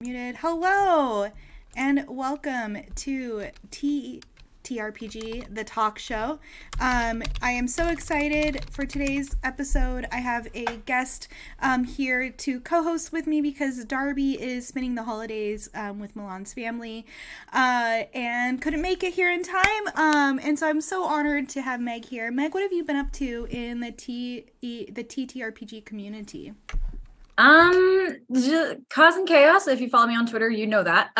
Muted. Hello, and welcome to TRPG, the talk show. I am so excited for today's episode. I have a guest here to co-host with me because Darby is spending the holidays with Milan's family and couldn't make it here in time. And so I'm so honored to have Meg here. Meg, what have you been up to in the TTRPG community? Just causing chaos. If you follow me on Twitter, you know that.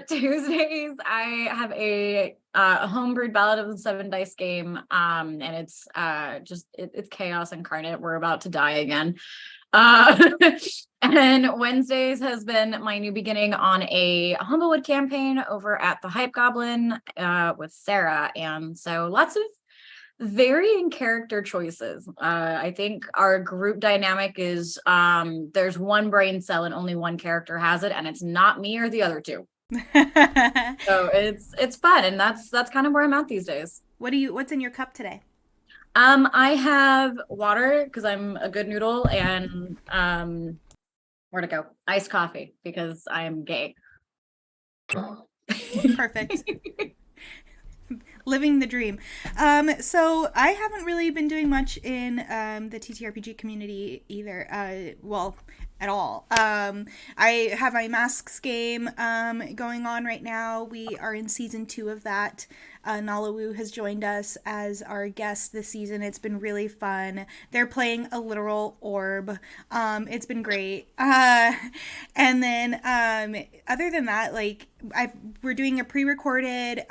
Tuesdays I have a homebrewed Ballad of the Seven Dice game. And it's it's chaos incarnate. We're about to die again. And Wednesdays has been my new beginning on a Humblewood campaign over at the Hype Goblin with Sarah, and so lots of varying character choices. I think our group dynamic is there's one brain cell and only one character has it, and it's not me or the other two. So it's fun, and that's kind of where I'm at these days. What's in your cup today? I have water because I'm a good noodle, and where to go? Iced coffee because I am gay. Perfect. Living the dream. So I haven't really been doing much in the TTRPG community either. Well, at all. I have my Masks game going on right now. We are in season 2 of that. Nala Wu has joined us as our guest this season. It's been really fun. They're playing a literal orb. It's been great. And then other than that, like we're doing a pre-recorded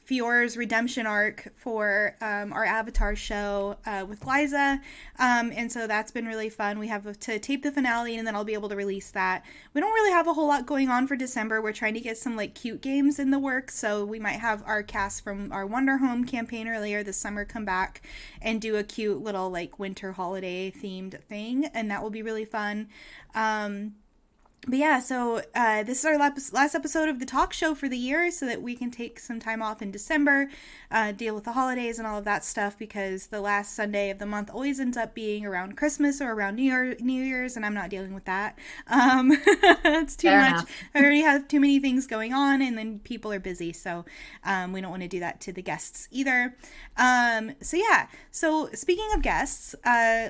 Fiore's redemption arc for our Avatar show with Liza, and so that's been really fun. We have to tape the finale, and then I'll be able to release that. We don't really have a whole lot going on for December. We're trying to get some like cute games in the works, so we might have our cast from our Wonder Home campaign earlier this summer come back and do a cute little like winter holiday themed thing, and that will be really fun. But yeah, so this is our last episode of the talk show for the year so that we can take some time off in December, deal with the holidays and all of that stuff, because the last Sunday of the month always ends up being around Christmas or around New Year's, and I'm not dealing with that. It's too Fair much. enough. I already have too many things going on, and then people are busy, so we don't want to do that to the guests either. So yeah, so speaking of guests,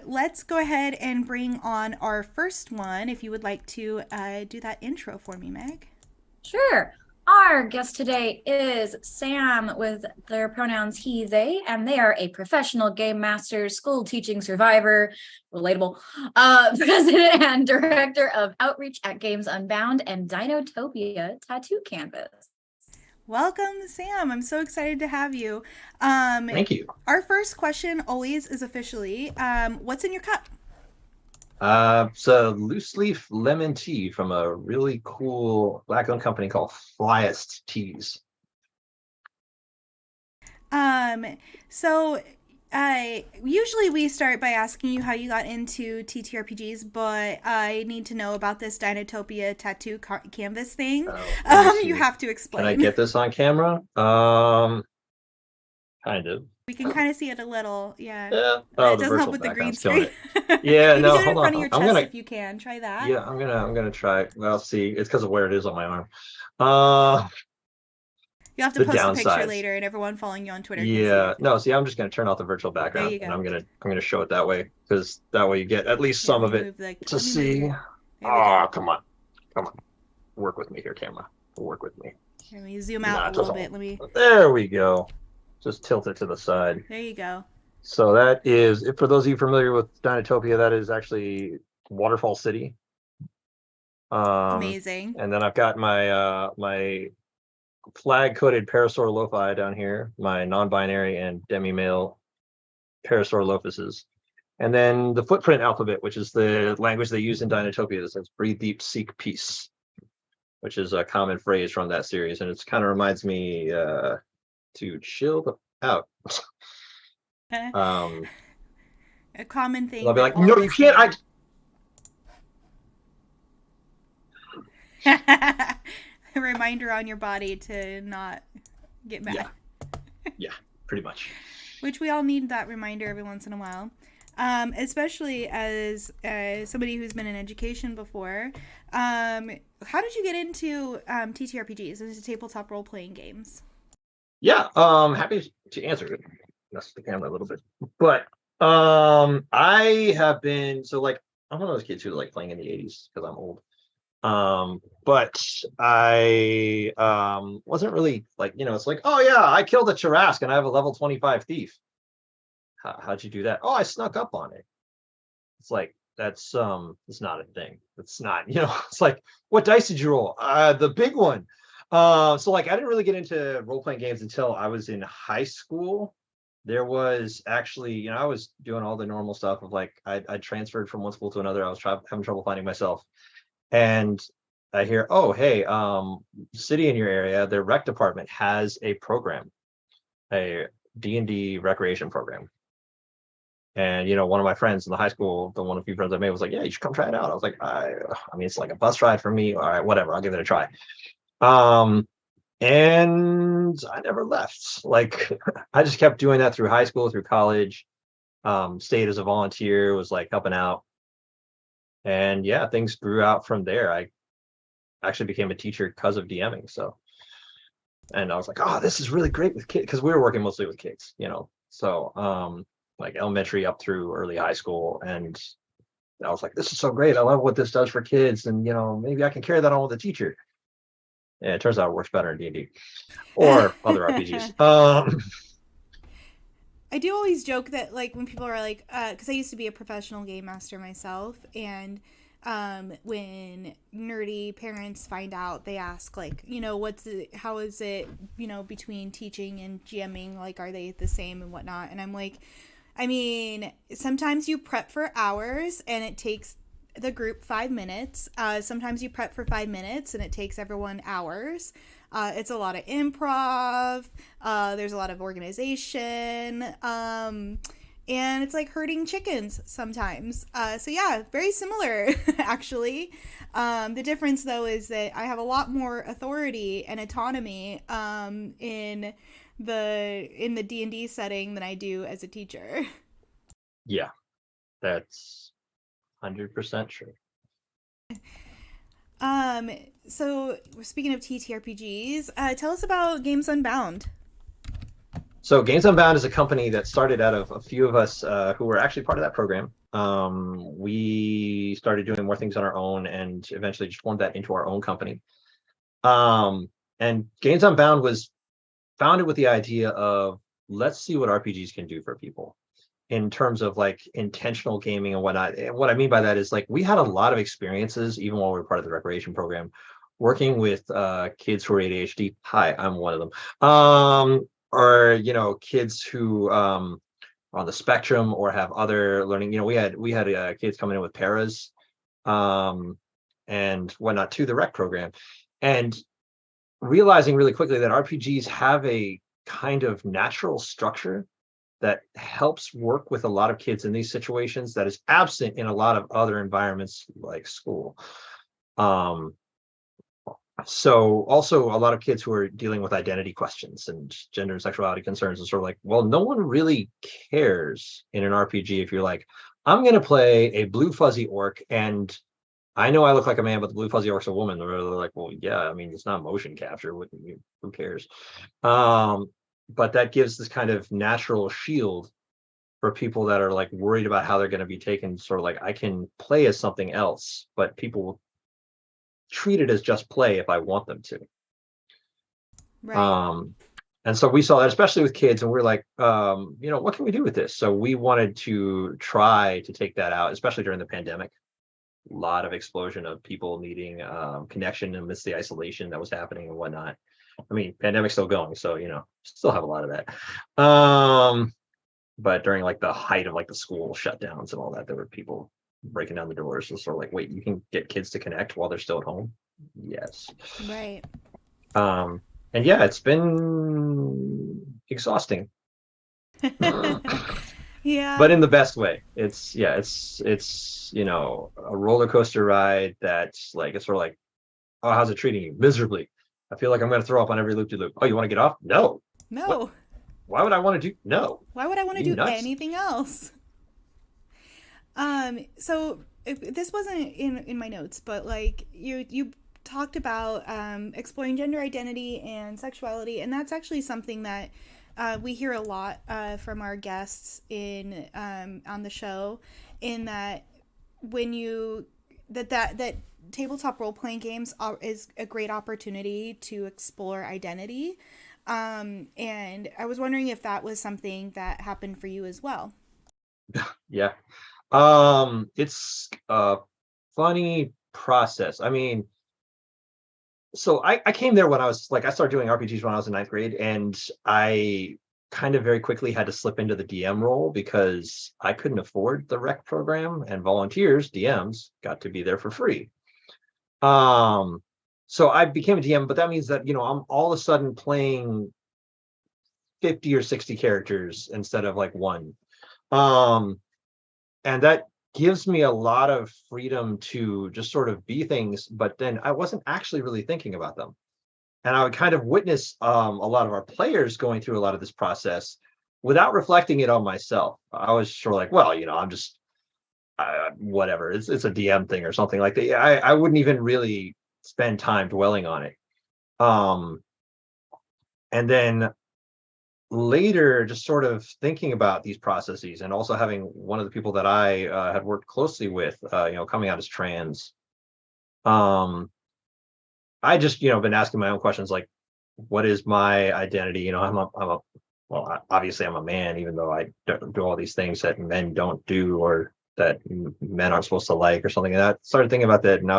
let's go ahead and bring on our first one, if you would like to do that intro for me, Meg. Sure. Our guest today is Sam with their pronouns he, they, and they are a professional game master, school teaching survivor, relatable, president and director of outreach at Games Unbound and Dinotopia Tattoo Canvas. Welcome, Sam. I'm so excited to have you. Thank you. Our first question always is officially, what's in your cup? It's a loose leaf lemon tea from a really cool black-owned company called Flyest Teas. So usually we start by asking you how you got into TTRPGs, but I need to know about this Dinotopia tattoo canvas thing. You have to explain. Can I get this on camera? Kind of. We can kind of see it a little, yeah. Yeah. Oh, it doesn't help with the green screen. Yeah, you no, can do it in hold front on. of your I'm chest gonna. if you can. Try that. Yeah, I'm gonna try. Well, see, it's because of where it is on my arm. You'll have to post a picture later, and everyone following you on Twitter can see it. No, see, I'm just gonna turn off the virtual background, and I'm gonna show it that way, because that way you get at least some of it to see. Oh, come on, work with me here, camera. Work with me. Let me zoom out a little bit. There we go. Just tilt it to the side. There you go. So that is, for those of you familiar with Dinotopia, that is actually Waterfall City. Amazing. And then I've got my my flag-coded Parasaur Lofi down here, my non-binary and demi-male Parasaur Lophuses. And then the footprint alphabet, which is the language they use in Dinotopia, that says breathe deep, seek peace, which is a common phrase from that series. And it kind of reminds me to chill out. A common thing. I'll be like, no, you can't. A reminder on your body to not get mad. Yeah, pretty much. which we all need that reminder every once in a while. Especially as somebody who's been in education before. How did you get into TTRPGs, into tabletop role playing games? Yeah, happy to answer it. That's the camera a little bit, but I have been so like I'm one of those kids who like playing in the '80s because I'm old. But I wasn't really like, it's like, oh yeah, I killed a Charask and I have a level 25 thief. How'd you do that? Oh, I snuck up on it. It's like that's it's not a thing. It's not, it's like, what dice did you roll? The big one. So like I didn't really get into role-playing games until I was in high school. There was actually, I was doing all the normal stuff of like I transferred from one school to another. I was having trouble finding myself. And I hear, oh, hey, city in your area, their rec department has a program, a D&D recreation program. And one of my friends in the high school, one of the few friends I made, was like, yeah, you should come try it out. I was like, I mean, it's like a bus ride for me. All right, whatever, I'll give it a try. And I never left. Like I just kept doing that through high school, through college, stayed as a volunteer, was like helping out. And yeah, things grew out from there. I actually became a teacher because of DMing. So, and I was like, oh, this is really great with kids, because we were working mostly with kids, so like elementary up through early high school. And I was like, this is so great. I love what this does for kids. And, maybe I can carry that on with a teacher. And it turns out it works better in D&D or other RPGs. I do always joke that, like, when people are like, because I used to be a professional game master myself, and when nerdy parents find out, they ask, like, how is it, between teaching and GMing? Like, are they the same and whatnot? And I'm like, I mean, sometimes you prep for hours and it takes the group 5 minutes. Sometimes you prep for 5 minutes and it takes everyone hours. It's a lot of improv. There's a lot of organization. And it's like herding chickens sometimes. So yeah, very similar actually. The difference though is that I have a lot more authority and autonomy in the D&D setting than I do as a teacher. Yeah, that's 100% true. So speaking of TTRPGs, tell us about Games Unbound. So Games Unbound is a company that started out of a few of us who were actually part of that program. We started doing more things on our own and eventually just formed that into our own company. And Games Unbound was founded with the idea of, let's see what RPGs can do for people in terms of like intentional gaming and whatnot. And what I mean by that is, like, we had a lot of experiences, even while we were part of the recreation program, working with kids who are ADHD. Hi, I'm one of them. Or kids who are on the spectrum or have other learning. We had kids coming in with paras and whatnot to the rec program, and realizing really quickly that RPGs have a kind of natural structure that helps work with a lot of kids in these situations that is absent in a lot of other environments like school. So also a lot of kids who are dealing with identity questions and gender and sexuality concerns, and sort of like, well, no one really cares in an RPG if you're like, I'm going to play a blue fuzzy orc and I know I look like a man, but the blue fuzzy orc's a woman. They're like, well, yeah, I mean, it's not motion capture. Who cares? But that gives this kind of natural shield for people that are like worried about how they're going to be taken. Sort of like, I can play as something else, but people will treat it as just play if I want them to. Right. And so we saw that, especially with kids, and we're like, what can we do with this? So we wanted to try to take that out, especially during the pandemic. A lot of explosion of people needing connection amidst the isolation that was happening and whatnot. I mean, pandemic's still going, so still have a lot of that. But during like the height of like the school shutdowns and all that, there were people breaking down the doors. So sort of like, wait, you can get kids to connect while they're still at home? Yes. Right. And yeah, it's been exhausting. Yeah. But in the best way. It's a roller coaster ride that's like, it's sort of like, oh, how's it treating you? Miserably. I feel like I'm going to throw up on every loop-de-loop. Oh, you want to get off? No. No. What? why would I want to do? No, Why would I want to you do nuts. anything else? So this wasn't in my notes, but like you talked about exploring gender identity and sexuality, and that's actually something that we hear a lot from our guests in on the show. In that, when you that tabletop role playing games is a great opportunity to explore identity. And I was wondering if that was something that happened for you as well. Yeah. It's a funny process. I mean, so I came there when I was like, I started doing RPGs when I was in ninth grade, and I kind of very quickly had to slip into the DM role because I couldn't afford the rec program, and volunteers, DMs, got to be there for free. Um, so I became a DM, but that means that, I'm all of a sudden playing 50 or 60 characters instead of like one. Um, and that gives me a lot of freedom to just sort of be things, but then I wasn't actually really thinking about them. And I would kind of witness a lot of our players going through a lot of this process without reflecting it on myself. I was sure like, well, I'm just whatever. It's a DM thing or something like that. I wouldn't even really spend time dwelling on it. Um, and then later, just sort of thinking about these processes, and also having one of the people that I had worked closely with, coming out as trans. Um, I just, been asking my own questions like, what is my identity? Well, obviously I'm a man, even though I don't do all these things that men don't do, or that men aren't supposed to like, or something. And I started thinking about that, and I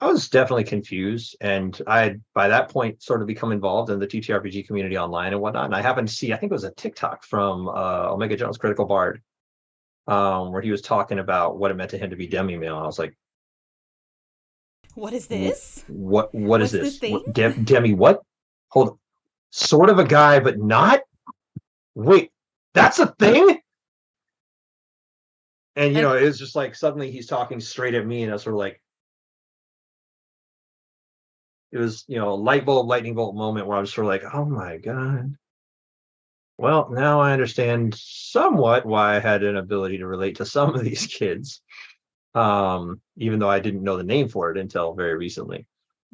was definitely confused, and I had by that point sort of become involved in the TTRPG community online and whatnot. And I happened to see, I think it was a TikTok from Omega Jones Critical Bard, where he was talking about what it meant to him to be demi male. And I was like, What is this? what is What's this this? thing? Demi what? Hold on. Sort of a guy, but not. Wait, that's a thing. And And it was just like suddenly he's talking straight at me, and I was sort of like, it was light bulb, lightning bolt moment where I was sort of like, oh my god. Well, now I understand somewhat why I had an ability to relate to some of these kids, even though I didn't know the name for it until very recently.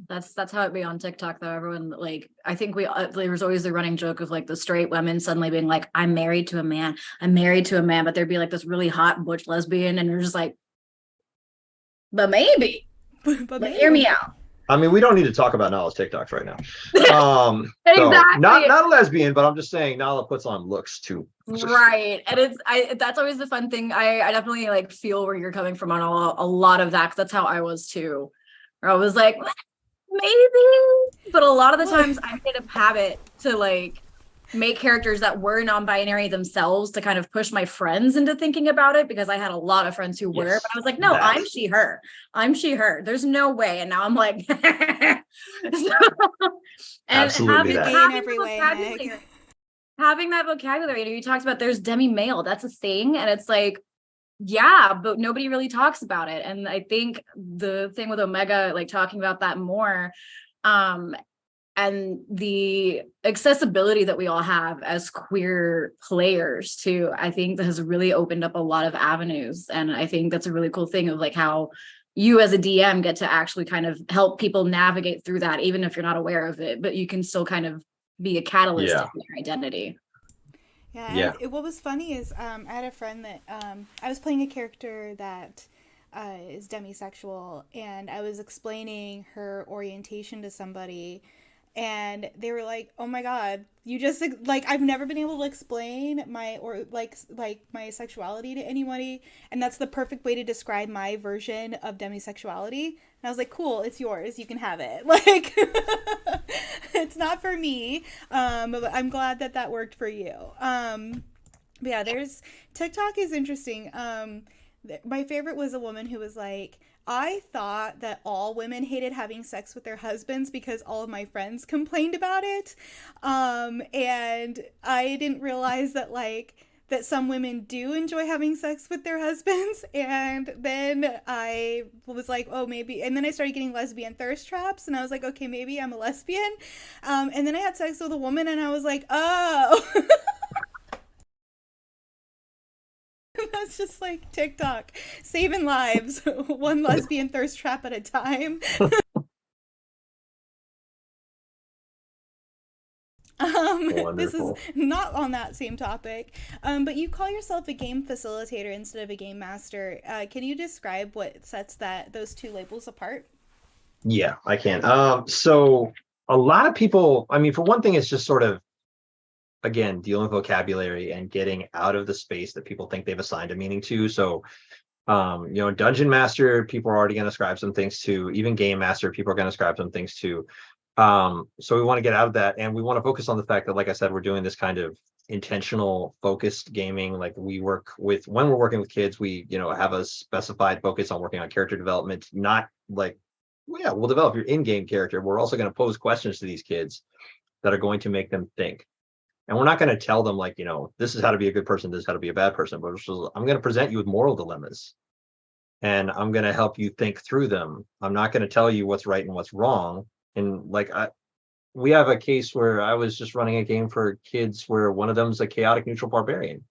that's how it be on TikTok though. Everyone like I think there was always the running joke of like the straight women suddenly being like, I'm married to a man, I'm married to a man, but there'd be like this really hot butch lesbian, and you're just like, but maybe, But like, hear me maybe. out. I mean, we don't need to talk about Nala's TikToks right now. So not Exactly. not a lesbian, but I'm just saying Nala puts on looks too. Right. And that's always the fun thing. I definitely like feel where you're coming from on a lot of that, because that's how I was too. Where I was like, maybe, but a lot of the times I made a habit to like make characters that were non-binary themselves to kind of push my friends into thinking about it, because I had a lot of friends who were, but I Yes, was like, no, that I'm she, her. I'm she, her. There's no way. And now I'm like, and absolutely You're that. gay in having every the way, Meg. vocabulary, having that vocabulary, you talked about there's demi male, that's a thing. And it's like, yeah, but nobody really talks about it. And I think the thing with Omega, like talking about that more, um, and the accessibility that we all have as queer players too, I think that has really opened up a lot of avenues. And I think that's a really cool thing of like how you as a DM get to actually kind of help people navigate through that, even if you're not aware of it, but you can still kind of be a catalyst Yeah, in your identity. Yeah, yeah. what was funny is I had a friend that I was playing a character that is demisexual, and I was explaining her orientation to somebody, and they were like, "Oh my god, you just like I've never been able to explain my or like my sexuality to anybody, and that's the perfect way to describe my version of demisexuality." And I was like, "Cool, it's yours. You can have it." Like, it's not for me, but I'm glad that that worked for you. But yeah, there's TikTok is interesting. My favorite was a woman who was like, I thought that all women hated having sex with their husbands because all of my friends complained about it. And I didn't realize that, like, that some women do enjoy having sex with their husbands. And then I was like, oh, maybe. And then I started getting lesbian thirst traps. And I was like, okay, maybe I'm a lesbian. And then I had sex with a woman and I was like, oh. That's just like TikTok, saving lives, one lesbian thirst trap at a time. This is Wonderful. not on that same topic, but you call yourself a game facilitator instead of a game master. Can you describe what sets those two labels apart? Yeah, I can. So a lot of people, I mean, for one thing, it's just sort of, again, dealing with vocabulary and getting out of the space that people think they've assigned a meaning to. So, dungeon master, people are already going to ascribe some things to. Even game master, people are going to ascribe some things to. So we want to get out of that, and we want to focus on the fact that, like I said, we're doing this kind of intentional, focused gaming. Like we work with, when we're working with kids, we have a specified focus on working on character development. Not like, well, yeah, we'll develop your in-game character. We're also going to pose questions to these kids that are going to make them think. And we're not going to tell them like, this is how to be a good person, this is how to be a bad person, but I'm going to present you with moral dilemmas, and I'm going to help you think through them. I'm not going to tell you what's right and what's wrong. And like, we have a case where I was just running a game for kids where one of them is a chaotic neutral barbarian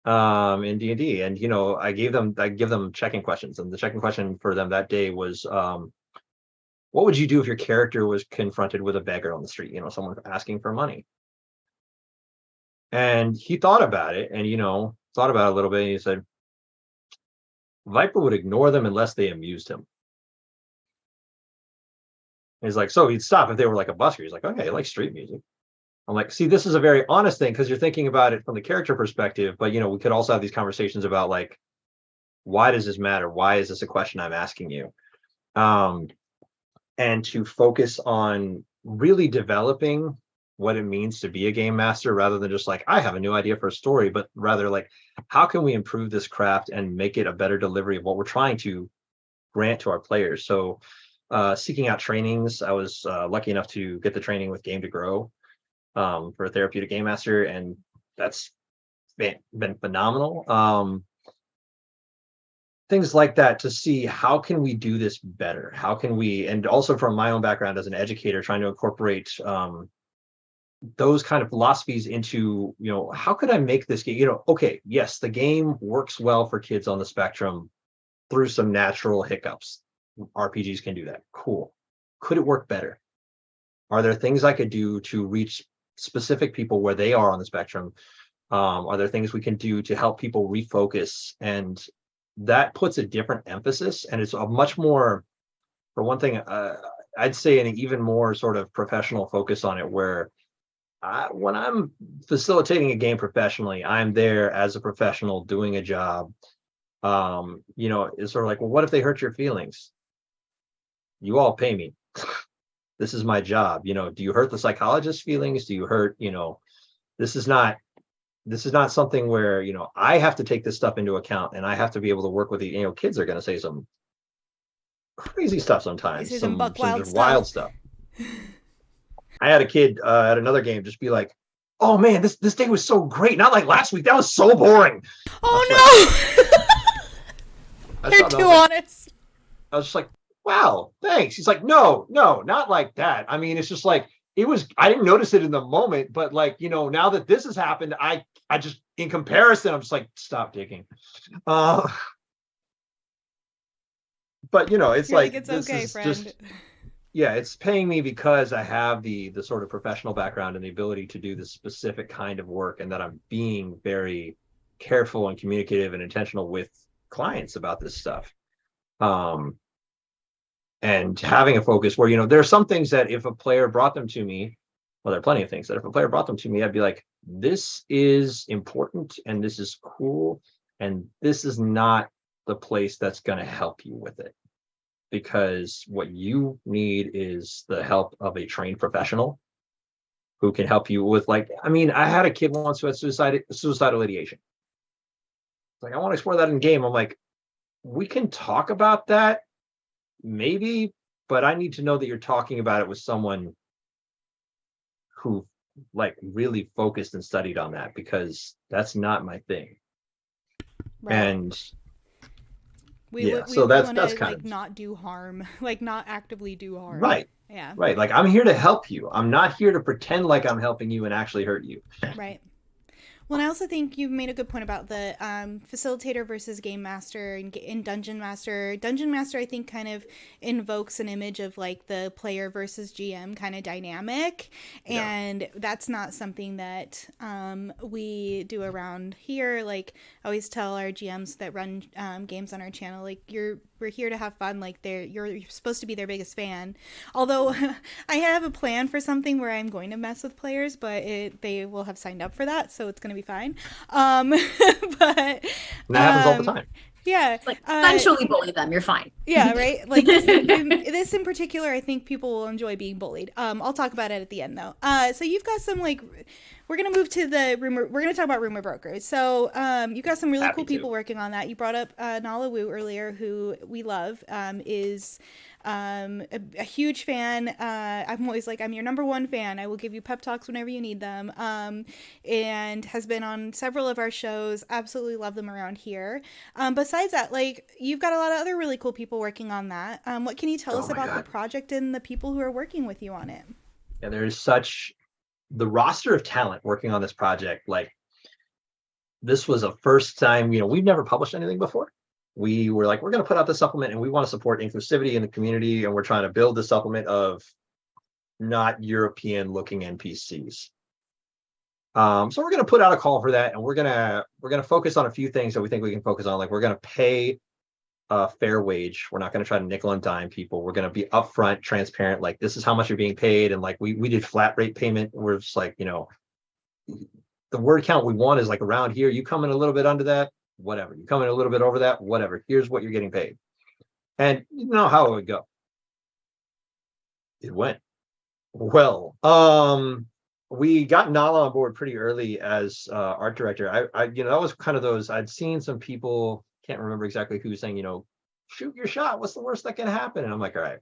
in D&D. And, I give them checking questions. And the checking question for them that day was, what would you do if your character was confronted with a beggar on the street, someone asking for money? And he thought about it, and thought about it a little bit, and he said Viper would ignore them unless they amused him. And he's like, so he'd stop if they were like a busker. He's like, okay, I like street music. I'm like, see, this is a very honest thing, because you're thinking about it from the character perspective, but we could also have these conversations about like, why does this matter? Why is this a question I'm asking you? And to focus on really developing what it means to be a game master, rather than just like, I have a new idea for a story, but rather like, how can we improve this craft and make it a better delivery of what we're trying to grant to our players? So seeking out trainings, I was lucky enough to get the training with Game to Grow for a therapeutic game master, and that's been phenomenal. Things like that, to see how can we do this better, how can we, and also from my own background as an educator, trying to incorporate those kind of philosophies into, how could I make this game, okay, yes, the game works well for kids on the spectrum through some natural hiccups. RPGs can do that. Cool. Could it work better? Are there things I could do to reach specific people where they are on the spectrum? Are there things we can do to help people refocus? And that puts a different emphasis, and it's a much more, for one thing, I'd say an even more sort of professional focus on it, where when I'm facilitating a game professionally, I'm there as a professional doing a job. It's sort of like, well, what if they hurt your feelings? You all pay me. This is my job. Do you hurt the psychologist's feelings? Do you hurt, this is not something where, I have to take this stuff into account, and I have to be able to work with the, kids are going to say some crazy stuff sometimes, some buck wild just wild stuff. I had a kid at another game just be like, oh man, this day was so great. Not like last week. That was so boring. Oh no. You're too honest. I was just like, wow, thanks. He's like, no, not like that. I mean, it's just like, I didn't notice it in the moment, but like, now that this has happened, I just, in comparison, I'm just like, stop digging. But it's You're like it's okay, friend. Just, yeah, it's paying me because I have the sort of professional background and the ability to do this specific kind of work, and that I'm being very careful and communicative and intentional with clients about this stuff. And having a focus where, there are some things that if a player brought them to me, well, there are plenty of things that if a player brought them to me, I'd be like, this is important and this is cool, and this is not the place that's going to help you with it. Because what you need is the help of a trained professional who can help you with, like, I mean, I had a kid once who had suicidal ideation. Like, I want to explore that in game. I'm like, we can talk about that, maybe, but I need to know that you're talking about it with someone who like really focused and studied on that because that's not my thing. Right. And We yeah, would we so would that's want that's to kind like of not do harm, like not actively do harm. right. Yeah. Right. Like I'm here to help you. I'm not here to pretend like I'm helping you and actually hurt you. Right. Well, and I also think you've made a good point about the facilitator versus game master and dungeon master. Dungeon master, I think, kind of invokes an image of like the player versus GM kind of dynamic, Yeah. and that's not something that we do around here. Like I always tell our GMs that run games on our channel, like we're here to have fun. Like you're supposed to be their biggest fan. Although I have a plan for something where I'm going to mess with players, but they will have signed up for that, so it's going to be fine. Um, but And that happens all the um, time. yeah, Like sensually bully them, you're fine. yeah, right. Like this in particular, I think people will enjoy being bullied. I'll talk about it at the end though. So you've got some like, we're gonna move to the rumor. We're gonna talk about rumor brokers. So you've got some really Happy cool to. people working on that. You brought up Nala Wu earlier, who we love. Is a huge fan. I'm always like, I'm your number one fan. I will give you pep talks whenever you need them. And has been on several of our shows. Absolutely love them around here. Besides that, like you've got a lot of other really cool people working on that. What can you tell Oh us my about the God. project and the people who are working with you on it? Yeah, there's such the roster of talent working on this project. Like this was a first time, we've never published anything before. We were like, we're going to put out the supplement and we want to support inclusivity in the community. And we're trying to build the supplement of not European looking NPCs. So we're going to put out a call for that. And we're going to focus on a few things that we think we can focus on. Like we're going to pay a fair wage. We're not going to try to nickel and dime people. We're going to be upfront, transparent. Like this is how much you're being paid. And like, we did flat rate payment. We're just like, the word count we want is like around here. You come in a little bit under that, whatever. You come in a little bit over that, whatever. Here's what you're getting paid. And you know how it would go. It went well. We got Nala on board pretty early as art director. I that was kind of those. I'd seen some people, can't remember exactly who, saying, shoot your shot. What's the worst that can happen? And I'm like, all right.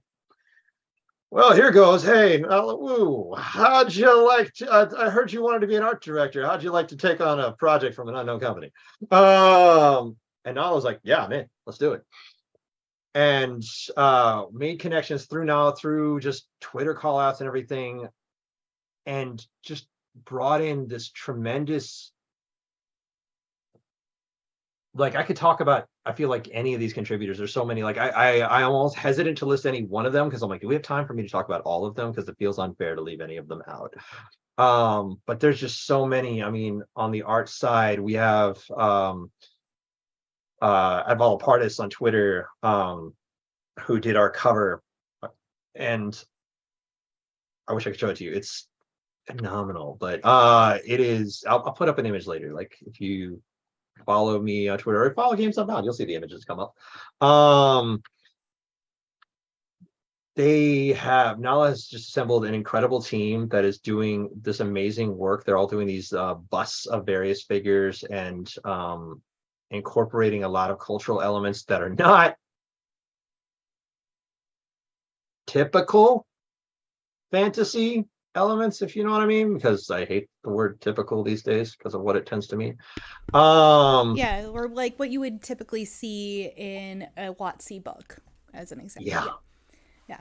Well, here goes. Hey, Nala Woo, how'd you like to? I heard you wanted to be an art director. How'd you like to take on a project from an unknown company? And Nala was like, yeah, man, let's do it. And made connections through Nala, through just Twitter call outs and everything, and just brought in this tremendous, like I could talk about, I feel like any of these contributors, there's so many, like I'm almost hesitant to list any one of them because I'm like, do we have time for me to talk about all of them? Because it feels unfair to leave any of them out. But there's just so many. I mean, on the art side, we have Adval Partis on Twitter, who did our cover, and I wish I could show it to you. It's phenomenal, but it is. I'll put up an image later. Like if you follow me on Twitter or follow Games Unbound, you'll see the images come up. Nala has just assembled an incredible team that is doing this amazing work. They're all doing these busts of various figures and incorporating a lot of cultural elements that are not typical fantasy elements, if you know what I mean, because I hate the word typical these days because of what it tends to mean. Yeah, or like what you would typically see in a WotC book, as an example. Yeah.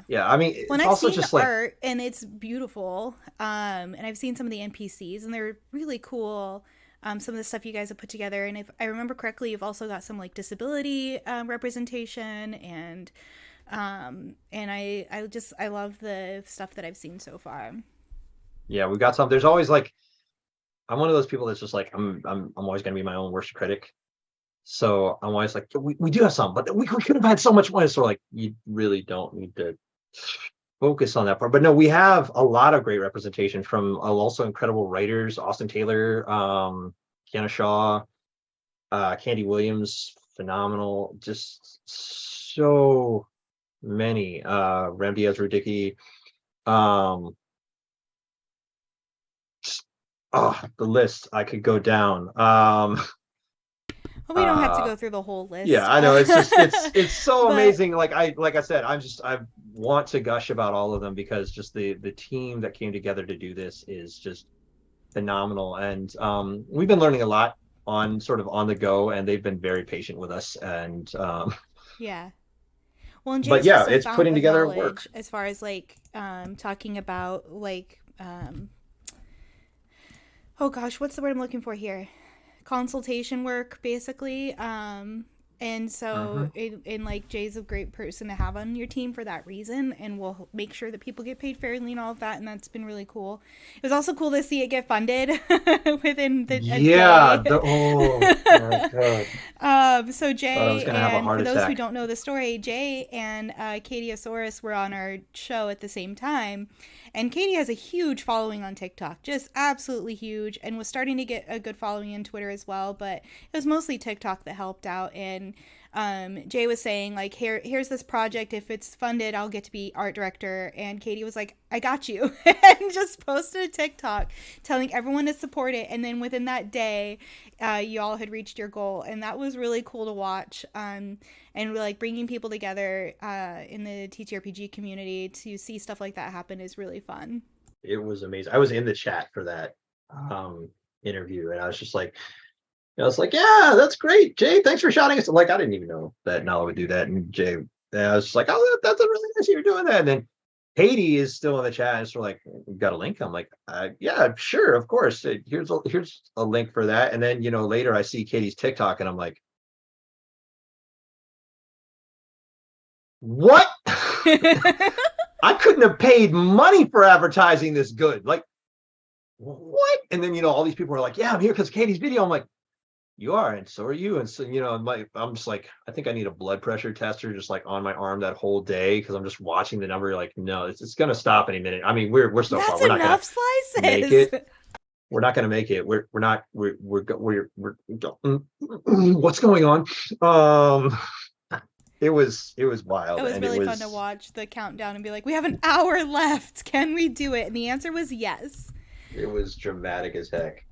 Yeah. I mean, When it's I've also seen just like, art and it's beautiful, and I've seen some of the NPCs and they're really cool. Some of the stuff you guys have put together, and if I remember correctly, you've also got some like disability representation, and I love the stuff that I've seen so far. yeah, we've got some. There's always like, I'm one of those people that's just like, I'm always going to be my own worst critic. So I'm always like, we do have some, but we could have had so much more. So like, you really don't need to focus on that part. But no, we have a lot of great representation from also incredible writers, Austin Taylor, Kiana Shaw, Candy Williams, phenomenal. Just so many. Rem Diaz Rudicki. The list I could go down. Well, we don't have to go through the whole list. Yeah, I know. It's just it's so But- amazing. Like I said, I want to gush about all of them because just the team that came together to do this is just phenomenal. And we've been learning a lot on sort of on the go, and they've been very patient with us. And Yeah. Well, and but Jay's yeah, just a it's fountain putting of together work. knowledge as far as like talking about like oh gosh, what's the word I'm looking for here? Consultation work, basically. And so, Hmm. like, Jay's a great person to have on your team for that reason, and we'll make sure that people get paid fairly and all of that, and that's been really cool. It was also cool to see it get funded within a Yeah, day. the oh my God. So Thought I was Jay, gonna have a and heart for those who attack. don't know the story, Jay and Katie Osaurus were on our show at the same time, and Katie has a huge following on TikTok, just absolutely huge, and was starting to get a good following on Twitter as well. But it was mostly TikTok that helped out. And Jay was saying like, here's this project. If it's funded, I'll get to be art director. And Katie was like, I got you, and just posted a TikTok telling everyone to support it. And then within that day, you all had reached your goal, and that was really cool to watch. And like bringing people together in the TTRPG community to see stuff like that happen is really fun. It was amazing. I was in the chat for that um interview, and I was just like, I was like, yeah, that's great, Jay. Thanks for shouting us. Like, I didn't even know that Nala would do that, and Jay, and I was just like, oh, that's a really nice you're doing that. And then Katie is still in the chat, and so like, we got a link. I'm like, yeah, sure, of course. Here's a link for that. And then later I see Katie's TikTok, and I'm like, what? I couldn't have paid money for advertising this good. Like, what? And then all these people are like, yeah, I'm here because Katie's video. I'm like, you are, and so are you. And so I'm just like, I think I need a blood pressure tester just like on my arm that whole day, because I'm just watching the number. Like, no, it's gonna stop any minute. I mean, we're so far. That's We're not gonna enough make slices. it. We're not gonna make it. We're not. We're what's going on? Um, it was It wild, was and it really fun to was watch the countdown and be like, we have an hour left. Can we do it? And the answer was yes. it was dramatic as heck.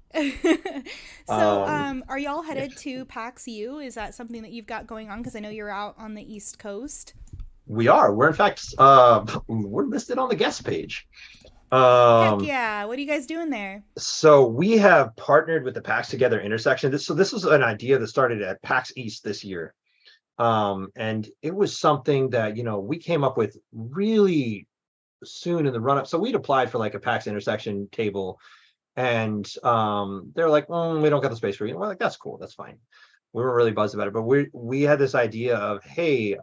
So, Um, are y'all yeah. headed to PAX U? Is that something that you've got going on? Because I know you're out on the East Coast. We are. We're in fact we're listed on the guest page. Heck Um, yeah. What are you guys doing there? so we have partnered with the PAX Together intersection. This was an idea that started at PAX East this year. And it was something that we came up with really soon in the run up. So we'd applied for like a PAX intersection table, and they're like, we don't got the space for you. And we're like, that's cool, that's fine. We were really buzzed about it, but we had this idea of, hey,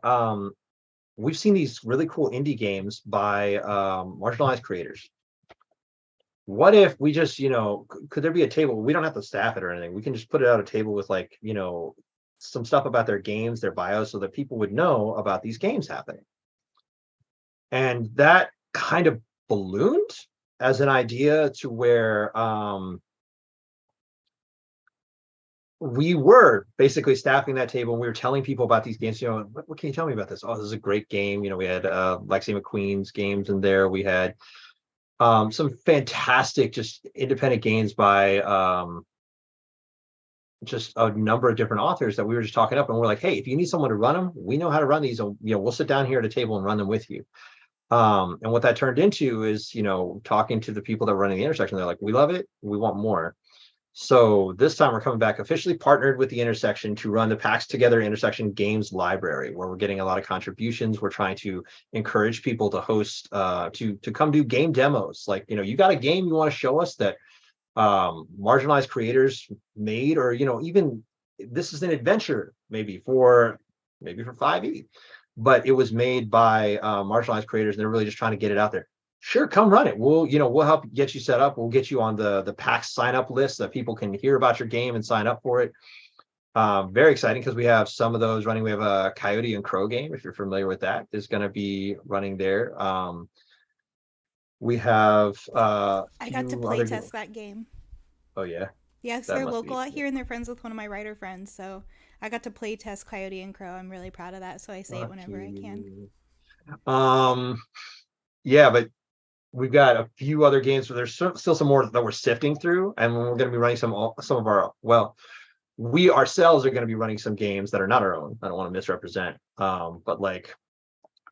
we've seen these really cool indie games by marginalized creators. What if we just, could there be a table? We don't have to staff it or anything. We can just put it out a table with like, some stuff about their games, their bios, so that people would know about these games happening. And that kind of ballooned as an idea to where we were basically staffing that table, and we were telling people about these games. What can you tell me about this? Oh, this is a great game. We had Lexi McQueen's games in there. We had some fantastic just independent games by just a number of different authors that we were just talking up, and we're like, hey, if you need someone to run them, we know how to run these, and we'll sit down here at a table and run them with you. And what that turned into is talking to the people that were running the intersection. They're like, we love it, we want more. So this time we're coming back officially partnered with the intersection to run the PAX Together Intersection Games Library, where we're getting a lot of contributions. We're trying to encourage people to host to come do game demos. Like, you got a game you want to show us that marginalized creators made, or even this is an adventure maybe for 5e, but it was made by marginalized creators, and they're really just trying to get it out there. Sure, come run it. We'll help get you set up. We'll get you on the PAX sign up list so that people can hear about your game and sign up for it. Very exciting, because we have some of those running. We have a Coyote and Crow game, if you're familiar with that, is going to be running there. We have a I got to few play other test that game. Oh yeah, Yeah, 'cause that they're must local be out here and they're friends with one of my writer friends. So I got to play test Coyote and Crow. I'm really proud of that. So I say it whenever I can. Yeah, but we've got a few other games, so there's still some more that we're sifting through, and we're going to be running some of our, we ourselves are going to be running some games that are not our own. I don't want to misrepresent, but like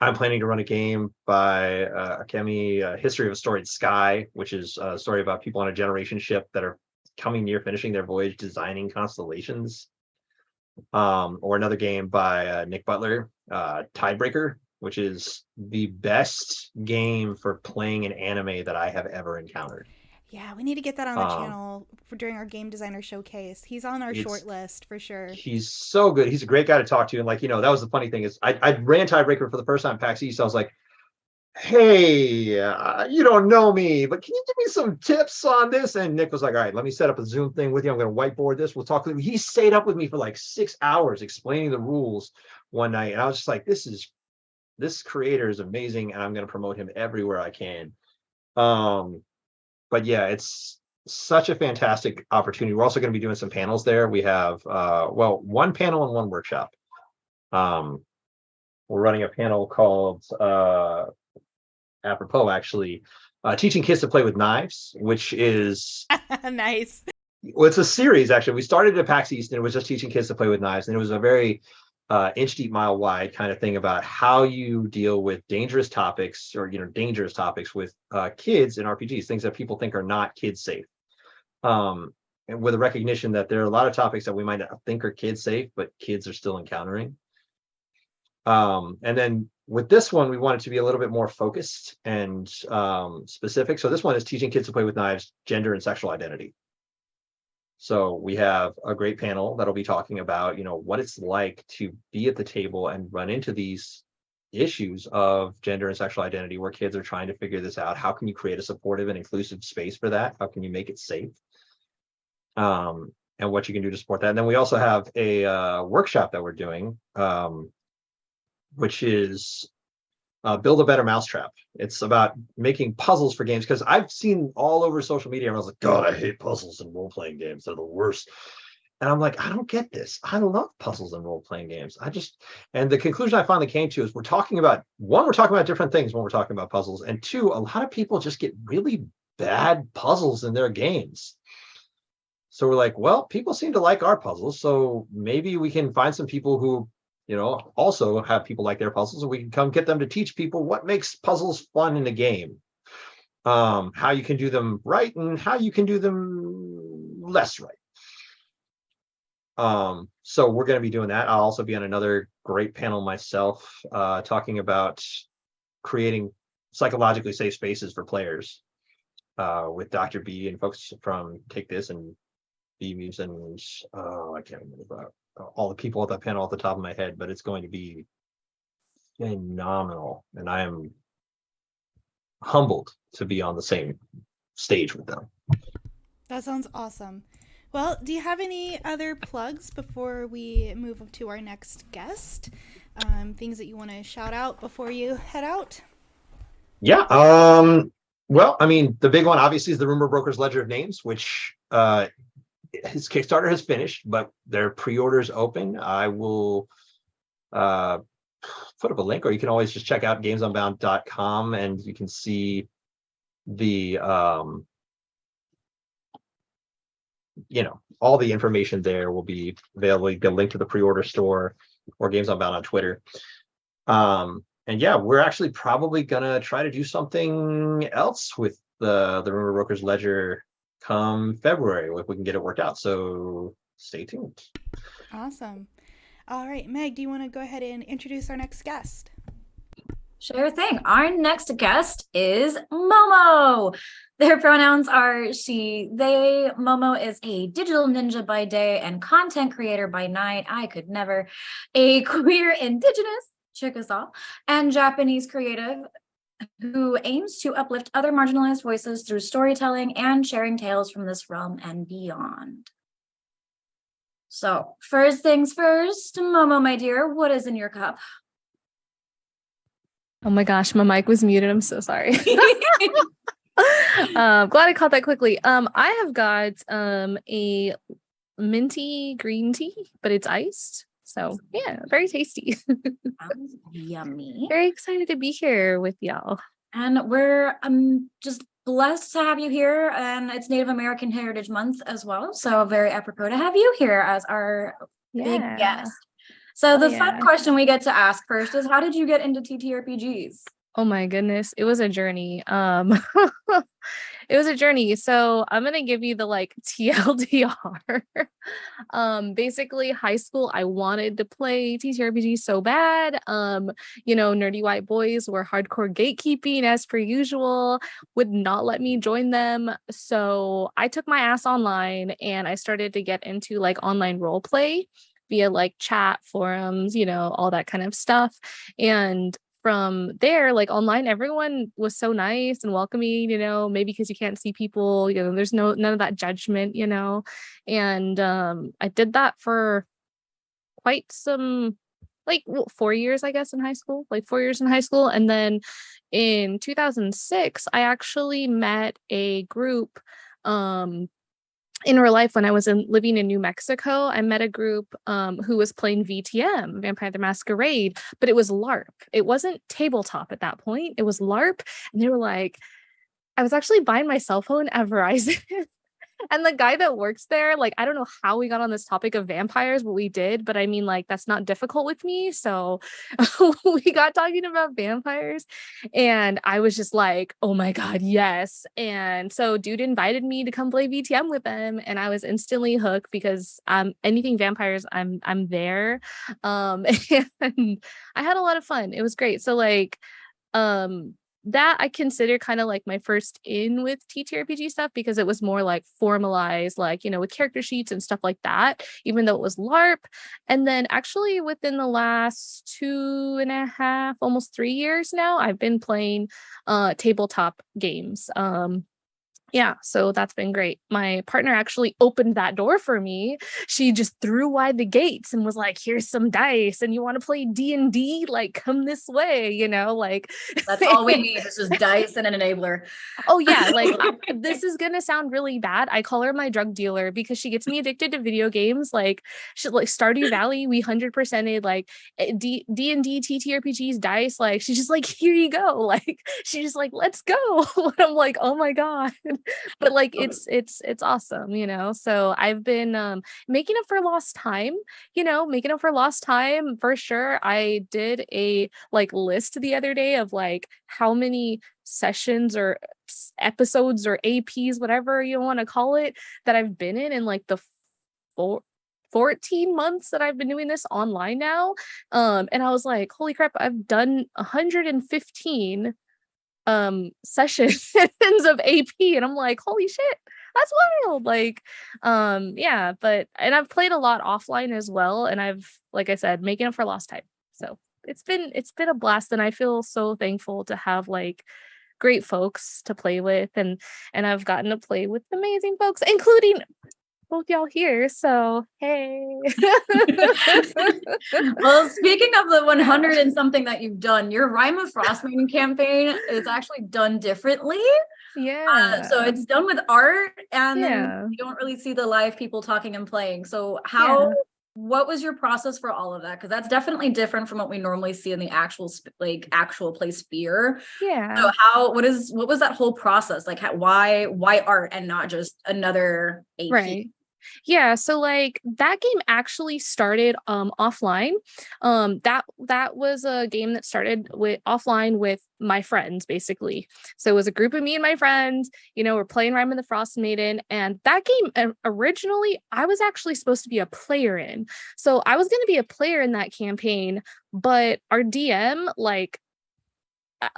I'm planning to run a game by Akemi, History of a Storied Sky, which is a story about people on a generation ship that are coming near finishing their voyage designing constellations. Or another game by Nick Butler, Tidebreaker, which is the best game for playing an anime that I have ever encountered. Yeah, we need to get that on the Um, channel during our game designer showcase. He's on our short it's list for sure. he's so good. He's a great guy to talk to. And like, that was the funny thing is I ran Tiebreaker for the first time at PAX East. I was like, hey, you don't know me, but can you give me some tips on this? And Nick was like, all right, let me set up a Zoom thing with you. I'm going to whiteboard this. We'll talk. He stayed up with me for like 6 hours explaining the rules one night. And I was just like, this creator is amazing. And I'm going to promote him everywhere I can. But yeah, it's such a fantastic opportunity. We're also going to be doing some panels there. We have, one panel and one workshop. We're running a panel called, apropos actually, teaching kids to play with knives, which is Nice. it's a series actually. We started at PAX East and it was just teaching kids to play with knives, and it was a very inch deep, mile wide kind of thing about how you deal with dangerous topics or dangerous topics with kids in RPGs, things that people think are not kid safe. And with a recognition that there are a lot of topics that we might not think are kid safe, but kids are still encountering. And then with this one, we want it to be a little bit more focused and specific. So this one is teaching kids to play with knives, gender and sexual identity. So we have a great panel that'll be talking about, what it's like to be at the table and run into these issues of gender and sexual identity where kids are trying to figure this out. How can you create a supportive and inclusive space for that? How can you make it safe? And what you can do to support that. And then we also have a workshop that we're doing, which is Build a Better Mousetrap. It's about making puzzles for games, because I've seen all over social media and I was like, God, I hate puzzles and role-playing games. They're the worst. And I'm like, I don't get this. I love puzzles and role-playing games. And the conclusion I finally came to is we're talking about different things when we're talking about puzzles. And two, a lot of people just get really bad puzzles in their games. So we're like, well, people seem to like our puzzles. So maybe we can find some people who also have people like their puzzles, and we can come get them to teach people what makes puzzles fun in a game, how you can do them right and how you can do them less right. So we're going to be doing that. I'll also be on another great panel myself, talking about creating psychologically safe spaces for players, with Dr. B and folks from Take This and B Muse and I can't remember all the people at that panel off the top of my head, but it's going to be phenomenal. And I am humbled to be on the same stage with them. That sounds awesome. Well, do you have any other plugs before we move to our next guest? Things that you want to shout out before you head out? Yeah. Well, I mean, the big one obviously is the Rumor Brokers Ledger of Names, which his Kickstarter has finished, but their pre-orders open. I will put up a link, or you can always just check out gamesunbound.com and you can see the all the information there will be available. You can link to the pre-order store or Games Unbound on Twitter. And yeah, we're actually probably gonna try to do something else with the Rumor Brokers Ledger come February if we can get it worked out. So stay tuned. Awesome. All right, Meg, do you want to go ahead and introduce our next guest? Sure thing. Our next guest is Momo. Their pronouns are she, they. Momo is a digital ninja by day and content creator by night. I could never. A queer, indigenous, Chickasaw, and Japanese creative who aims to uplift other marginalized voices through storytelling and sharing tales from this realm and beyond. So, first things first, Momo, my dear, what is in your cup? Oh my gosh, my mic was muted. I'm so sorry. Glad I caught that quickly. I have got a minty green tea, but it's iced. So yeah, very tasty. Sounds yummy. Very excited to be here with y'all. And we're just blessed to have you here. And it's Native American Heritage Month as well. So very apropos to have you here as our big guest. So Oh, the fun yeah. question we get to ask first is, how did you get into TTRPGs? Oh my goodness, it was a journey. It was a journey. So I'm gonna give you the like TLDR. Basically high school, I wanted to play TTRPG so bad. Nerdy white boys were hardcore gatekeeping as per usual, would not let me join them. So I took my ass online and I started to get into like online role play via like chat forums, all that kind of stuff. And from there, like online, everyone was so nice and welcoming, maybe because you can't see people, there's none of that judgment, and I did that for quite some, like 4 years, I guess, in high school, like 4 years in high school. And then in 2006, I actually met a group in real life when I was living in New Mexico. I met a group who was playing VTM, Vampire the Masquerade, but it was LARP. It wasn't tabletop at that point. It was LARP. And they were like, I was actually buying my cell phone at Verizon. And the guy that works there, like, I don't know how we got on this topic of vampires, but we did. But I mean, like, that's not difficult with me. So we got talking about vampires. And I was just like, oh my God, yes. And so dude invited me to come play VTM with them. And I was instantly hooked because anything vampires, I'm there. And I had a lot of fun. It was great. So like that I consider kind of like my first in with TTRPG stuff because it was more like formalized, like, with character sheets and stuff like that, even though it was LARP. And then actually within the last 2.5, almost 3 years now, I've been playing tabletop games. Yeah, so that's been great. My partner actually opened that door for me. She just threw wide the gates and was like, here's some dice and you want to play D&D? Like, come this way, like. That's all we need. It's just dice and an enabler. Oh yeah, like this is gonna sound really bad. I call her my drug dealer because she gets me addicted to video games. Like she like Stardew Valley, we 100%ed like D&D TTRPGs dice. Like she's just like, here you go. Like she's just like, let's go. And I'm like, oh my God. But like it's awesome, So I've been making up for lost time, making up for lost time for sure. I did a like list the other day of like how many sessions or episodes or APs, whatever you want to call it, that I've been in like the 14 months that I've been doing this online now. And I was like, holy crap, I've done 115 sessions of AP, and I'm like, holy shit, that's wild. Like yeah, and I've played a lot offline as well, and I've, like I said, making up for lost time. So it's been a blast, and I feel so thankful to have like great folks to play with, and I've gotten to play with amazing folks, including both y'all here. So hey. Well, speaking of the 100 and something that you've done, your Rime of Frostmaiden campaign is actually done differently. Yeah. So it's done with art, and Yeah. then you don't really see the live people talking and playing. So what was your process for all of that? Because that's definitely different from what we normally see in the actual play sphere. Yeah. So what was that whole process like? Why art and not just another AP? Right. Yeah, so like that game actually started offline. That was a game that started with offline with my friends, basically. So it was a group of me and my friends, we're playing Rime of the Frost Maiden, and that game originally I was actually supposed to be a player in. So I was going to be a player in that campaign, but our DM like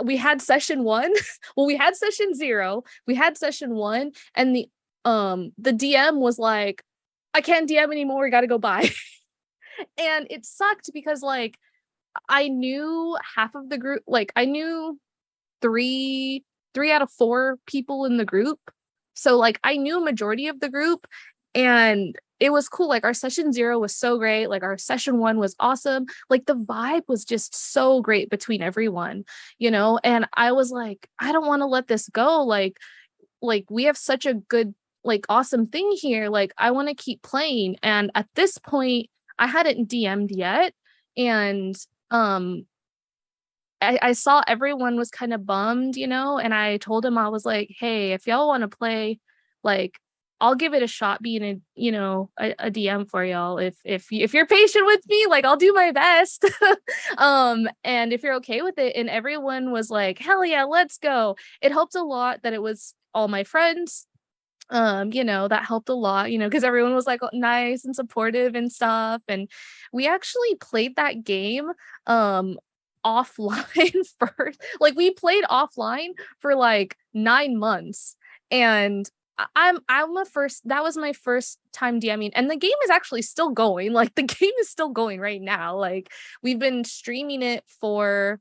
we had session 1. Well, we had session 0, we had session 1, and the DM was like, I can't DM anymore, we gotta go by. And it sucked because like I knew half of the group, like I knew three out of 4 people in the group. So like I knew a majority of the group, and it was cool. Like our session 0 was so great. Like our session 1 was awesome. Like the vibe was just so great between everyone, and I was like, I don't want to let this go. Like we have such a good, like awesome thing here. Like I want to keep playing. And at this point I hadn't DM'd yet. And I saw everyone was kind of bummed, and I told him, I was like, hey, if y'all want to play, like I'll give it a shot being a DM for y'all if you're patient with me, like I'll do my best. And if you're okay with it, and everyone was like, hell yeah, let's go. It helped a lot that it was all my friends. That helped a lot, because everyone was like nice and supportive and stuff. And we actually played that game offline first. Like we played offline for like 9 months. And that was my first time DMing, and the game is actually still going. Like the game is still going right now. Like we've been streaming it for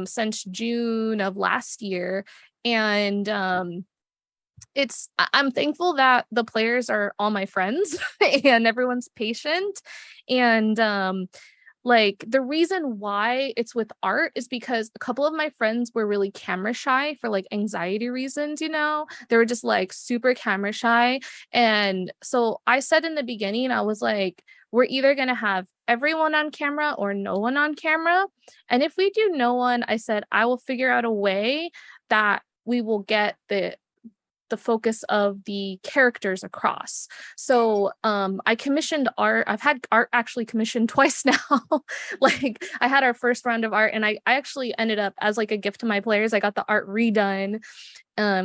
since June of last year. And I'm thankful that the players are all my friends and everyone's patient. And like the reason why it's with art is because a couple of my friends were really camera shy for like anxiety reasons. They were just like super camera shy. And so I said in the beginning, I was like, we're either going to have everyone on camera or no one on camera. And if we do no one, I said, I will figure out a way that we will get the focus of the characters across. So I commissioned art. I've had art actually commissioned twice now. Like I had our first round of art, and I actually ended up, as like a gift to my players, I got the art redone,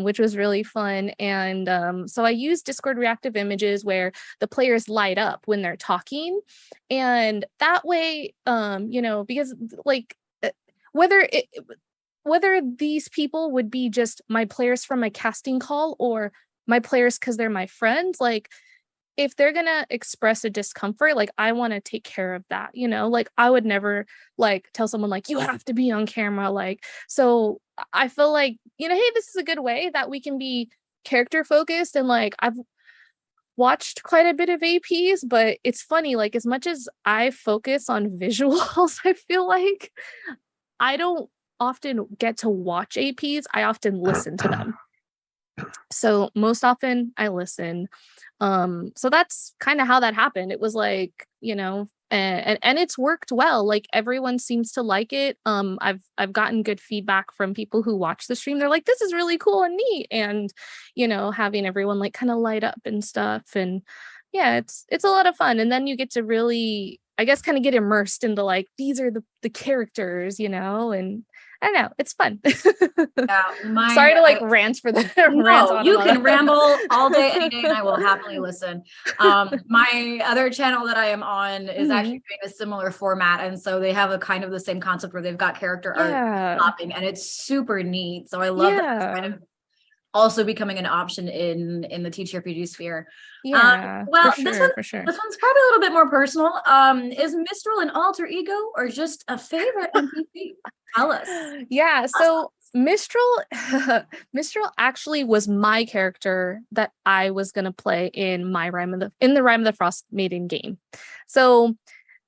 which was really fun. And so I used Discord reactive images where the players light up when they're talking. And that way, because like whether these people would be just my players from a casting call or my players because they're my friends, like if they're gonna express a discomfort, like I want to take care of that, like I would never like tell someone like you have to be on camera. Like, so I feel like, hey, this is a good way that we can be character focused. And like I've watched quite a bit of APs, but it's funny, like as much as I focus on visuals, I feel like I don't often get to watch APs. I often listen to them. So most often I listen. So that's kind of how that happened. It was like, and it's worked well. Like everyone seems to like it. I've gotten good feedback from people who watch the stream. They're like, this is really cool and neat. And, having everyone like kind of light up and stuff. And yeah, it's a lot of fun. And then you get to really, I guess, kind of get immersed into like, these are the characters, and I don't know, it's fun. Yeah, sorry to like rant for the rant on you about can it. ramble all day, any day, and I will happily listen. My other channel that I am on is actually doing a similar format, and so they have a kind of the same concept where they've got character art popping, and it's super neat. So I love that it's kind of also becoming an option in the TTRPG sphere. Yeah, well, for sure. This one's probably a little bit more personal. Is Mistral an alter ego or just a favorite NPC? Tell us. Yeah, so Mistral actually was my character that I was gonna play in the Rime of the Frost Maiden game. So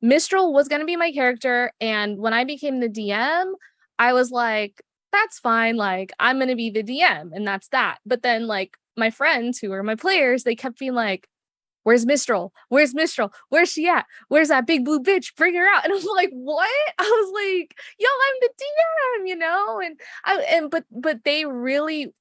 Mistral was gonna be my character, and when I became the DM, I was like, that's fine, like I'm gonna be the DM, and that's that. But then like my friends who were my players, they kept being like, where's Mistral? Where's Mistral? Where's she at? Where's that big blue bitch? Bring her out. And I was like, what? I was like, yo, I'm the DM, but they really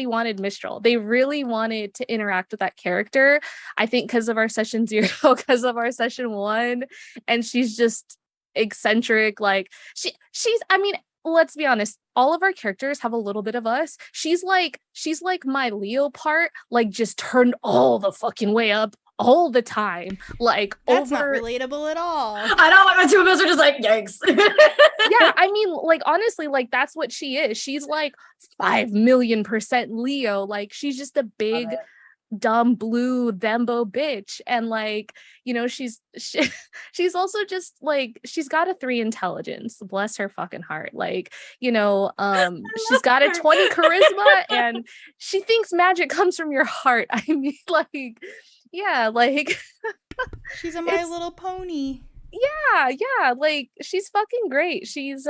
wanted Mistral. They really wanted to interact with that character. I think because of our session 0, because of our session 1. And she's just eccentric. Like she's, I mean, let's be honest, all of our characters have a little bit of us. She's like my Leo part, like just turned all the fucking way up all the time. Like that's not relatable at all. I know, like the two of us are just like, yikes. Yeah, I mean, like honestly, like that's what she is. She's like 5,000,000% Leo. Like she's just a big dumb blue thembo bitch. And like, she's also just like, she's got a 3 intelligence, bless her fucking heart. Like, she's got a 20 charisma, and she thinks magic comes from your heart. I mean, like, yeah, like she's a My Little Pony. Yeah, like she's fucking great. She's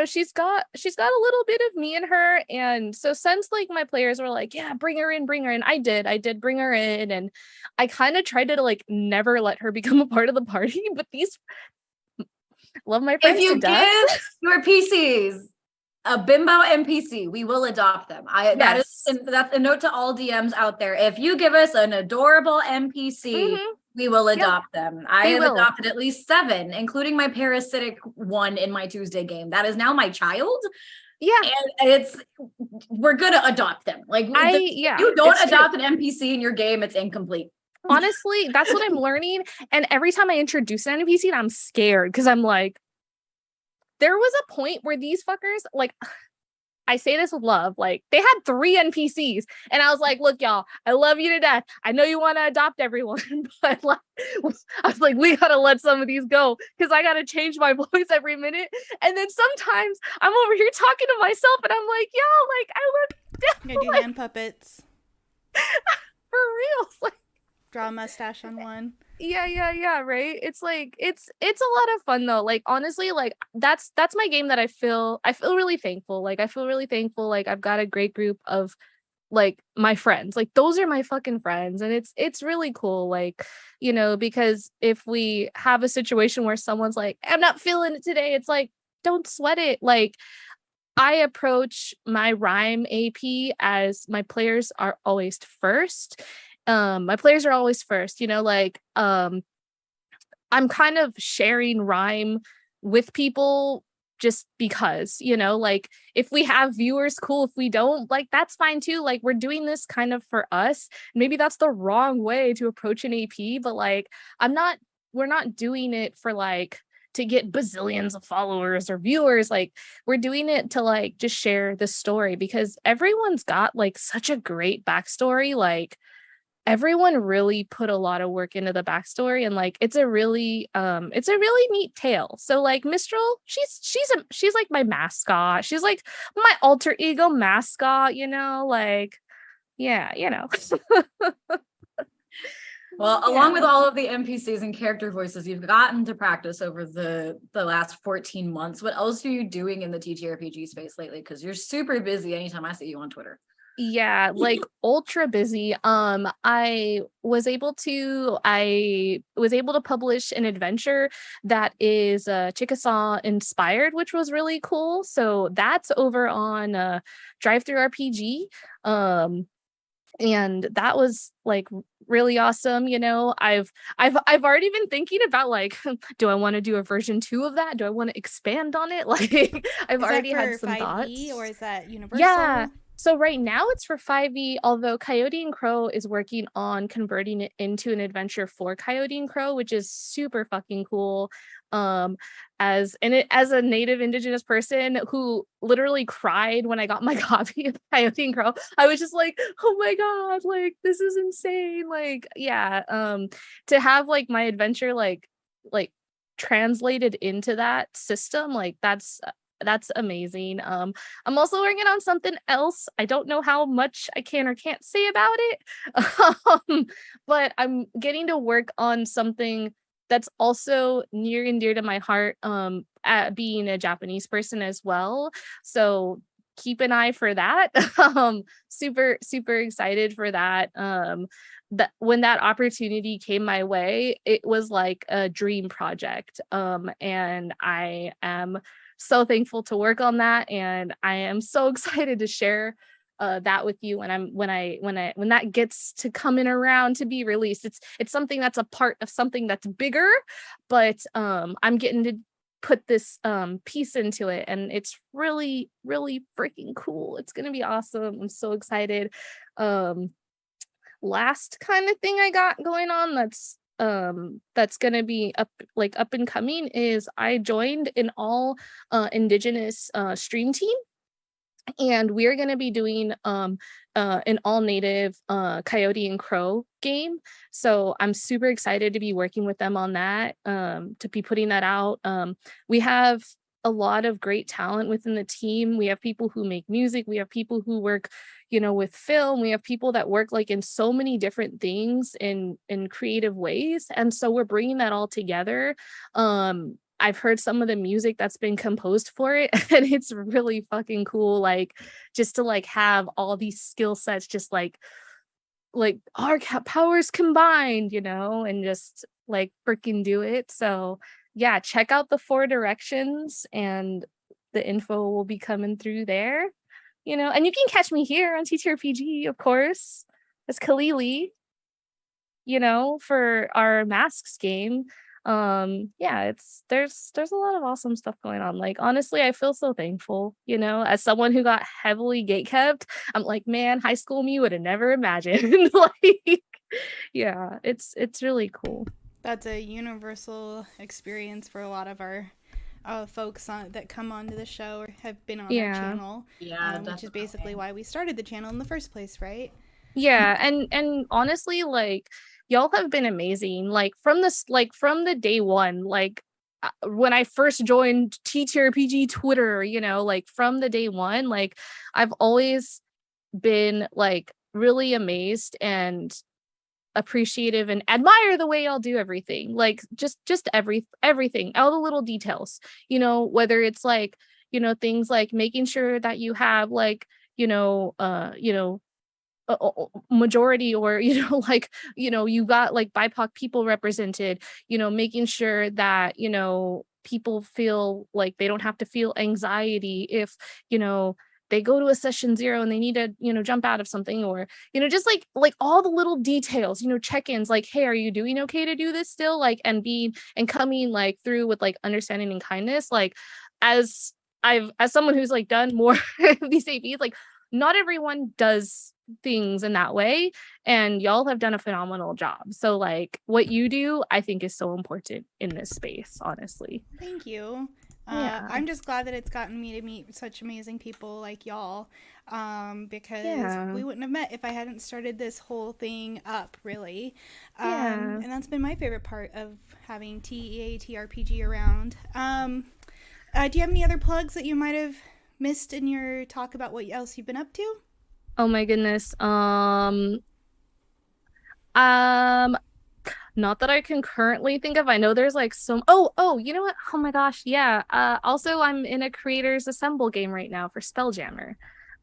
she's got a little bit of me in her. And so since like my players were like, yeah, bring her in, I did bring her in, and I kind of tried to like never let her become a part of the party, but these love my friends if you to death. give your PCs a bimbo NPC. We will adopt them. Yes. That's a note to all DMs out there. If you give us an adorable NPC, we will adopt them. I have adopted at least 7, including my parasitic one in my Tuesday game. That is now my child. Yeah. And we're gonna adopt them. Like if you don't adopt an NPC in your game, it's incomplete. Honestly, that's what I'm learning. And every time I introduce an NPC, I'm scared because I'm like, there was a point where these fuckers, like, I say this with love, like they had 3 NPCs and I was like, look, y'all, I love you to death. I know you want to adopt everyone, but like, I was like, we got to let some of these go because I got to change my voice every minute. And then sometimes I'm over here talking to myself and I'm like, yo, like I look I do like, hand puppets. For real. Like, draw a mustache on one. Yeah, right. It's like it's a lot of fun though. Like honestly, like that's my game that I feel really thankful. Like I feel really thankful. Like I've got a great group of like my friends. Like those are my fucking friends. And it's really cool. Like, you know, because if we have a situation where someone's like, I'm not feeling it today, it's like, don't sweat it. Like I approach my rhyme AP as my players are always first. My players are always first, you know, like I'm kind of sharing rhyme with people just because, you know, like if we have viewers, cool. If we don't, like that's fine too. Like we're doing this kind of for us. Maybe that's the wrong way to approach an AP, but like we're not doing it for like to get bazillions of followers or viewers. Like we're doing it to like just share the story because everyone's got like such a great backstory. Like everyone really put a lot of work into the backstory and like it's a really neat tale. So like Mistral, she's like my mascot. She's like my alter ego mascot, you know, like yeah, you know. Well, along with all of the NPCs and character voices you've gotten to practice over the last 14 months, what else are you doing in the TTRPG space lately? Because you're super busy anytime I see you on Twitter. Yeah, like ultra busy. I was able to publish an adventure that is Chickasaw inspired, which was really cool. So that's over on Drive Through RPG. And that was like really awesome. You know, I've already been thinking about like, do I want to do a version 2 of that? Do I want to expand on it? Like I've already had some 5e, thoughts. or is that universal? Yeah. So right now it's for 5e, although Coyote and Crow is working on converting it into an adventure for Coyote and Crow, which is super fucking cool. As a native indigenous person who literally cried when I got my copy of Coyote and Crow, I was just like, oh my God, like this is insane. Like, yeah, to have like my adventure like translated into that system, like that's amazing. I'm also working on something else. I don't know how much I can or can't say about it. But I'm getting to work on something that's also near and dear to my heart, at being a Japanese person as well. So keep an eye for that. Super, super excited for that. That when that opportunity came my way, it was like a dream project. And I am so thankful to work on that, and I am so excited to share that with you when that gets to coming around to be released. It's something that's a part of something that's bigger, but I'm getting to put this piece into it, and it's really, really freaking cool. It's gonna be awesome. I'm so excited. Last kind of thing I got going on that's gonna be up and coming is I joined an all indigenous stream team, and we're going to be doing an all native Coyote and Crow game. So I'm super excited to be working with them on that, to be putting that out. We have a lot of great talent within the team. We have people who make music. We have people who work, you know, with film. We have people that work like in so many different things in creative ways. And so we're bringing that all together. I've heard some of the music that's been composed for it, and it's really fucking cool. Like just to like have all these skill sets, just like our powers combined, you know, and just like freaking do it. So yeah, check out the 4 directions, and the info will be coming through there, and you can catch me here on TTRPG, of course, as Kalili, for our masks game. Yeah, there's a lot of awesome stuff going on. Like, honestly, I feel so thankful, as someone who got heavily gatekept. I'm like, man, high school me would have never imagined. Like, yeah, it's really cool. That's a universal experience for a lot of our folks that come onto the show or have been on our channel. Yeah, which is basically why we started the channel in the first place, right? Yeah, and honestly, like, y'all have been amazing. Like, from the day one, like, when I first joined TTRPG Twitter, like, from the day one, like, I've always been like really amazed and appreciative and admire the way y'all do everything. Like, just everything, all the little details, whether it's like, things like making sure that you have like, majority, or like, you got like BIPOC people represented, making sure that people feel like they don't have to feel anxiety if they go to a session 0 and they need to jump out of something, or just like all the little details, check-ins, like, hey, are you doing okay to do this still, like, and coming like through with like understanding and kindness. Like, as someone who's like done more of these AVs, like, not everyone does things in that way, and y'all have done a phenomenal job. So like, what you do, I think, is so important in this space, honestly. Thank you. Yeah. I'm just glad that it's gotten me to meet such amazing people like y'all, because we wouldn't have met if I hadn't started this whole thing up, really. And that's been my favorite part of having TRPG around. Do you have any other plugs that you might have missed in your talk about what else you've been up to? Oh my goodness. Not that I can currently think of. I know there's like some. Oh, you know what? Oh my gosh, yeah. Also, I'm in a creators assemble game right now for Spelljammer.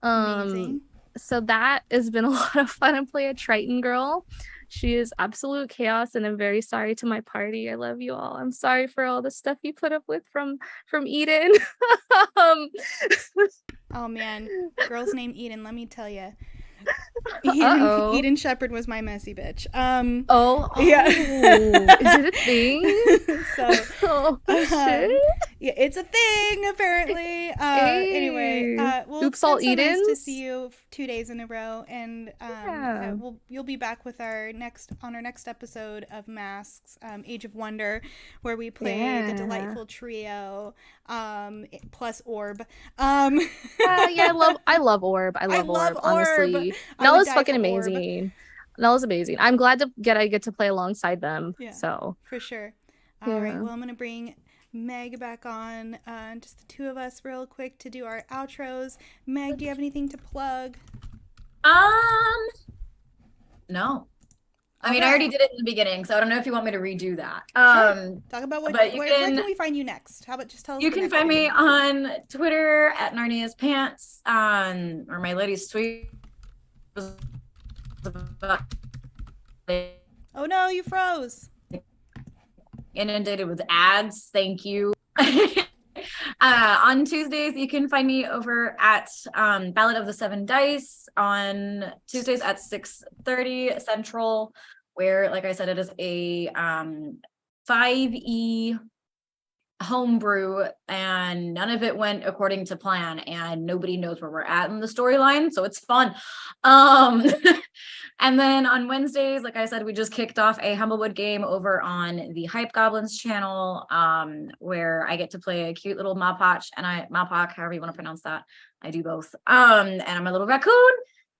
Amazing. So that has been a lot of fun. I play a Triton girl. She is absolute chaos, and I'm very sorry to my party. I love you all. I'm sorry for all the stuff you put up with from Eden. Oh man, girl's name Eden. Let me tell you, Uh-oh. Eden Shepherd was my messy bitch. Yeah. Is it a thing? So, shit. yeah, it's a thing apparently. Anyway, well, Oops, it's been all so nice to Edens. see you 2 days in a row, and you'll be back with our next episode of Masks, Age of Wonder, where we play the delightful trio, plus Orb. Yeah, I love Orb. I love Orb, honestly. Nella's fucking amazing. Nella's amazing. I'm glad I get to play alongside them. Yeah, so for sure. All right, well, I'm gonna bring Meg back on, just the two of us real quick to do our outros. Meg, do you have anything to plug? No. I mean, I already did it in the beginning, so I don't know if you want me to redo that. Sure. Talk about where can we find you next? How about just tell us? You can find me on Twitter at Narnia's Pants, or my lady's tweet. Oh no, you froze. Inundated with ads. Thank you. On Tuesdays, you can find me over at Ballad of the Seven Dice on Tuesdays at 6:30 Central, where, like I said, it is a 5e homebrew, and none of it went according to plan, and nobody knows where we're at in the storyline, so it's fun. And then on Wednesdays, like I said, we just kicked off a Humblewood game over on the Hype Goblins channel, where I get to play a cute little Mapach, Mapak, however you want to pronounce that. I do both. And I'm a little raccoon,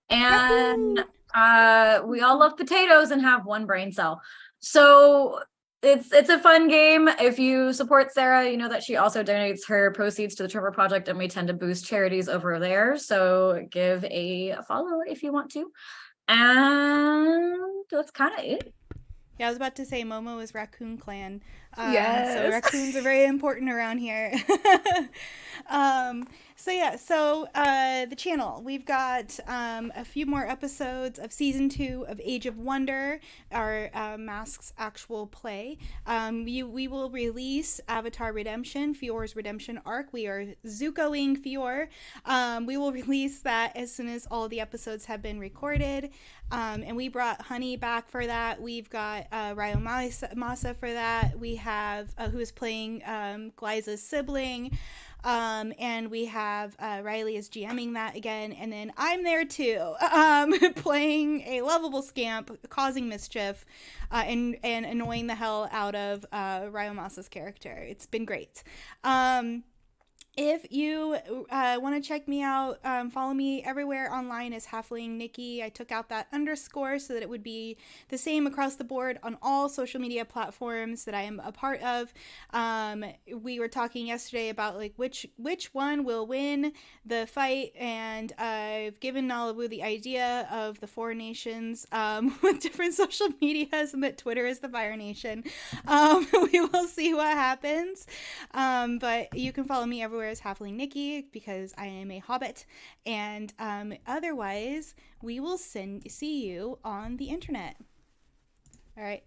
and we all love potatoes and have one brain cell. So it's a fun game. If you support Sarah, you know that she also donates her proceeds to the Trevor Project, and we tend to boost charities over there. So give a follow if you want to. And that's kind of it. Yeah, I was about to say Momo is Raccoon Clan. Yes. So raccoons are very important around here. The channel, we've got a few more episodes of season 2 of Age of Wonder, our Masks actual play. We will release Avatar Redemption, Fior's redemption arc. We are Zukoing Fior. We will release that as soon as all the episodes have been recorded. And we brought Honey back for that. We've got Ryo Masa for that. We have who is playing Glyza's sibling. And we have Riley is GMing that again, and then I'm there too, playing a lovable scamp, causing mischief, and annoying the hell out of Ryo Masa's character. It's been great. If you want to check me out, follow me everywhere online as Halfling Nikki. I took out that underscore so that it would be the same across the board on all social media platforms that I am a part of. We were talking yesterday about like which one will win the fight, and I've given Nalabu the idea of the 4 nations with different social medias, and that Twitter is the Fire Nation. We will see what happens, but you can follow me everywhere as Halfling Nikki because I am a hobbit, and otherwise we will see you on the internet. All right,